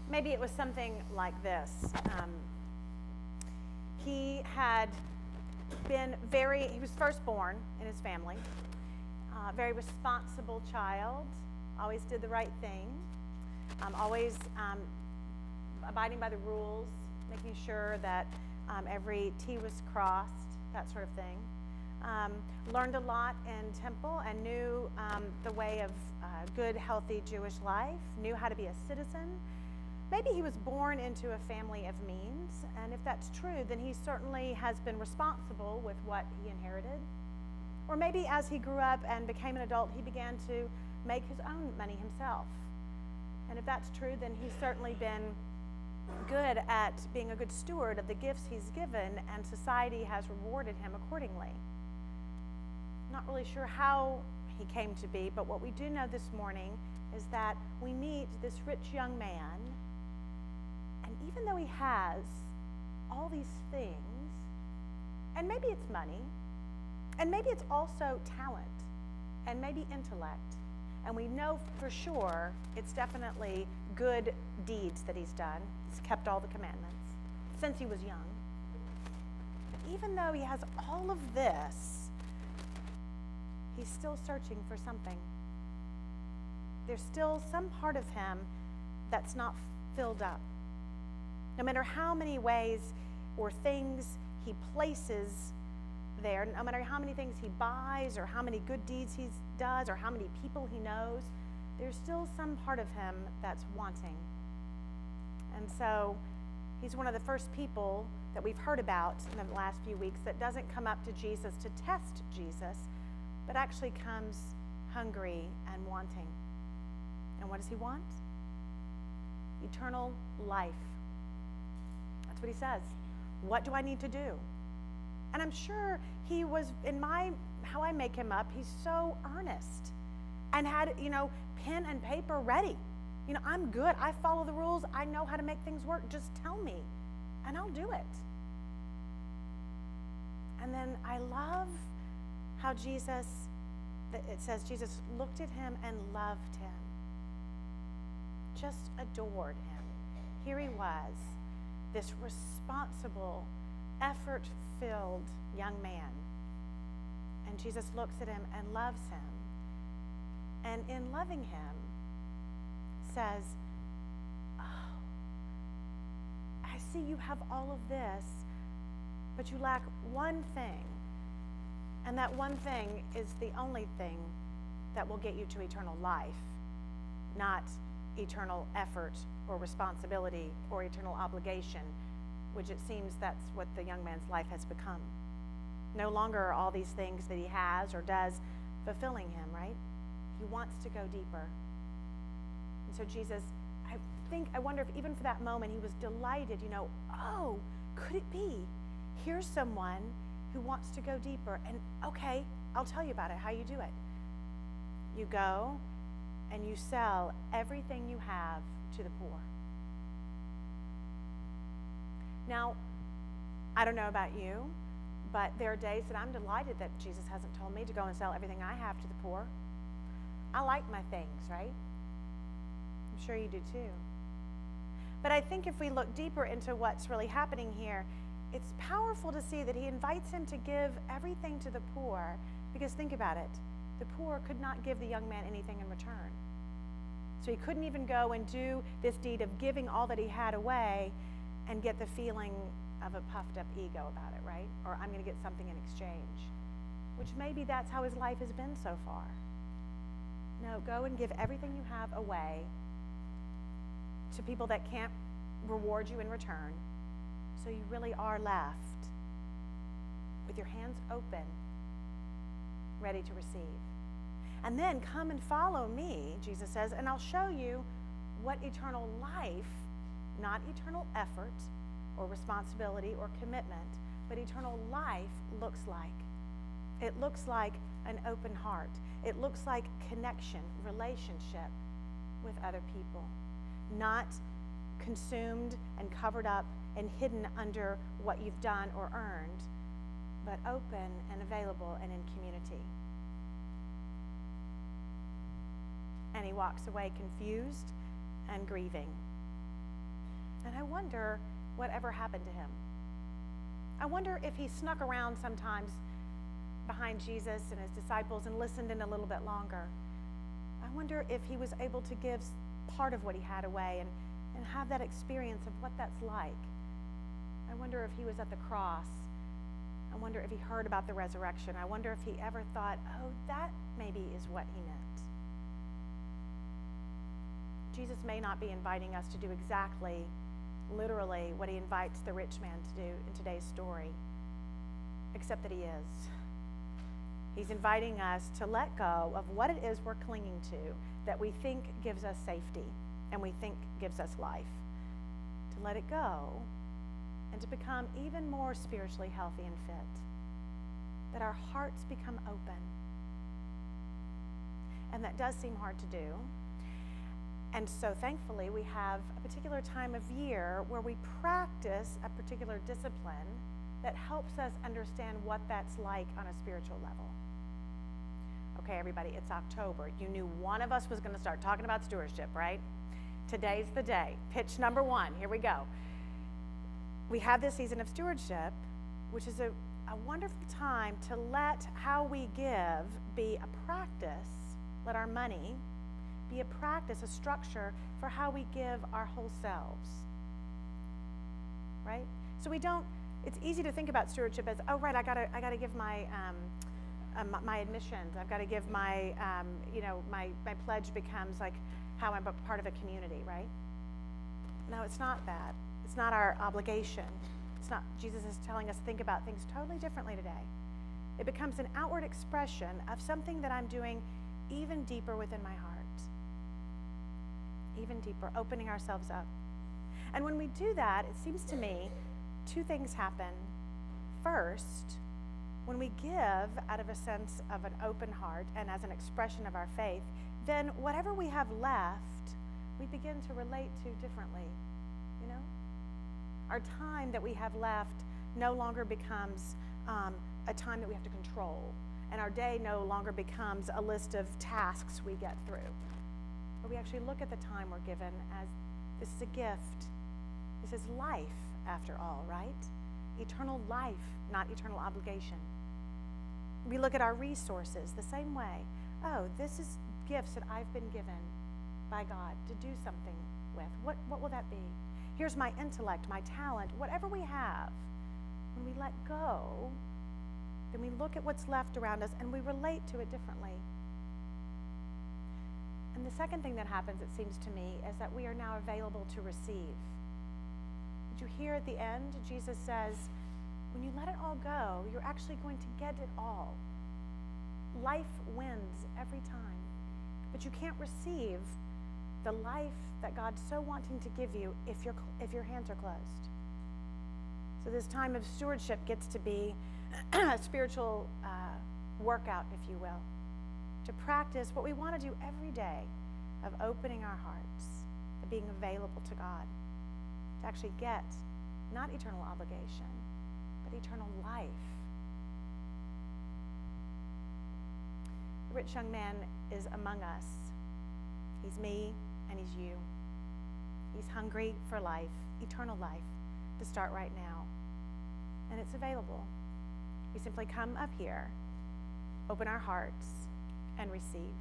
Maybe it was something like this. He was firstborn in his family, very responsible child, always did the right thing, always abiding by the rules, making sure that every T was crossed, that sort of thing. Learned a lot in temple and knew the way of good, healthy Jewish life, knew how to be a citizen. Maybe he was born into a family of means, and if that's true, then he certainly has been responsible with what he inherited. Or maybe as he grew up and became an adult, he began to make his own money himself. And if that's true, then he's certainly been good at being a good steward of the gifts he's given, and society has rewarded him accordingly. Not really sure how he came to be, but what we do know this morning is that we meet this rich young man, and even though he has all these things, and maybe it's money, and maybe it's also talent, and maybe intellect, and we know for sure it's definitely good deeds that he's done. He's kept all the commandments since he was young. But even though he has all of this, he's still searching for something. There's still some part of him that's not filled up. No matter how many ways or things he places there, no matter how many things he buys or how many good deeds he does or how many people he knows, there's still some part of him that's wanting. And so he's one of the first people that we've heard about in the last few weeks that doesn't come up to Jesus to test Jesus, but actually comes hungry and wanting. And what does he want? Eternal life. That's what he says. What do I need to do? And I'm sure he was, how I make him up, he's so earnest and had, pen and paper ready. I'm good. I follow the rules. I know how to make things work. Just tell me, and I'll do it. And then I love how it says Jesus looked at him and loved him, just adored him. Here he was, this responsible, effort-filled young man. And Jesus looks at him and loves him. And in loving him, says, oh, I see you have all of this, but you lack one thing. And that one thing is the only thing that will get you to eternal life, not eternal effort or responsibility or eternal obligation, which it seems that's what the young man's life has become. No longer are all these things that he has or does fulfilling him, right? He wants to go deeper. And so Jesus, I wonder if even for that moment he was delighted, oh, could it be? Here's someone who wants to go deeper. And okay, I'll tell you about it, how you do it. You go and you sell everything you have to the poor. Now, I don't know about you, but there are days that I'm delighted that Jesus hasn't told me to go and sell everything I have to the poor. I like my things, right? I'm sure you do too. But I think if we look deeper into what's really happening here, it's powerful to see that he invites him to give everything to the poor, because think about it. The poor could not give the young man anything in return. So he couldn't even go and do this deed of giving all that he had away and get the feeling of a puffed up ego about it, right? Or I'm going to get something in exchange, which maybe that's how his life has been so far. No, go and give everything you have away to people that can't reward you in return, so you really are left with your hands open, ready to receive. And then come and follow me, Jesus says, and I'll show you what eternal life, not eternal effort or responsibility or commitment, but eternal life looks like. It looks like an open heart. It looks like connection, relationship with other people, not consumed and covered up and hidden under what you've done or earned, but open and available and in community. And he walks away confused and grieving. And I wonder whatever happened to him. I wonder if he snuck around sometimes behind Jesus and his disciples and listened in a little bit longer. I wonder if he was able to give part of what he had away and have that experience of what that's like. I wonder if he was at the cross. I wonder if he heard about the resurrection. I wonder if he ever thought, oh, that maybe is what he meant. Jesus may not be inviting us to do exactly, literally, what he invites the rich man to do in today's story, except that he is. He's inviting us to let go of what it is we're clinging to that we think gives us safety and we think gives us life, to let it go and to become even more spiritually healthy and fit, that our hearts become open. And that does seem hard to do. And so thankfully we have a particular time of year where we practice a particular discipline that helps us understand what that's like on a spiritual level. Okay, everybody, it's October. You knew one of us was going to start talking about stewardship, right? Today's the day. Pitch number one. Here we go. We have this season of stewardship, which is a wonderful time to let how we give be a practice, let our money be a practice, a structure for how we give our whole selves, right? So we don't, it's easy to think about stewardship as, oh, right, I gotta give my admissions. I've got to give my, my pledge becomes like how I'm a part of a community, right? No, it's not that. It's not our obligation. It's not, Jesus is telling us to think about things totally differently today. It becomes an outward expression of something that I'm doing even deeper within my heart. Even deeper, opening ourselves up. And when we do that, it seems to me, two things happen. First, when we give out of a sense of an open heart and as an expression of our faith, then whatever we have left, we begin to relate to differently, you know? Our time that we have left no longer becomes a time that we have to control, and our day no longer becomes a list of tasks we get through. But we actually look at the time we're given as this is a gift. This is life, after all, right? Eternal life, not eternal obligation. We look at our resources the same way. Oh, this is gifts that I've been given by God to do something with. What will that be? Here's my intellect, my talent, whatever we have. When we let go, then we look at what's left around us and we relate to it differently. And the second thing that happens, it seems to me, is that we are now available to receive. Did you hear at the end? Jesus says, when you let it all go, you're actually going to get it all. Life wins every time. But you can't receive the life that God's so wanting to give you if your hands are closed. So this time of stewardship gets to be a spiritual workout, if you will, to practice what we want to do every day of opening our hearts, of being available to God, to actually get not eternal obligation, but eternal life. The rich young man is among us. He's me and he's you. He's hungry for life, eternal life, to start right now. And it's available. We simply come up here, open our hearts, and receive.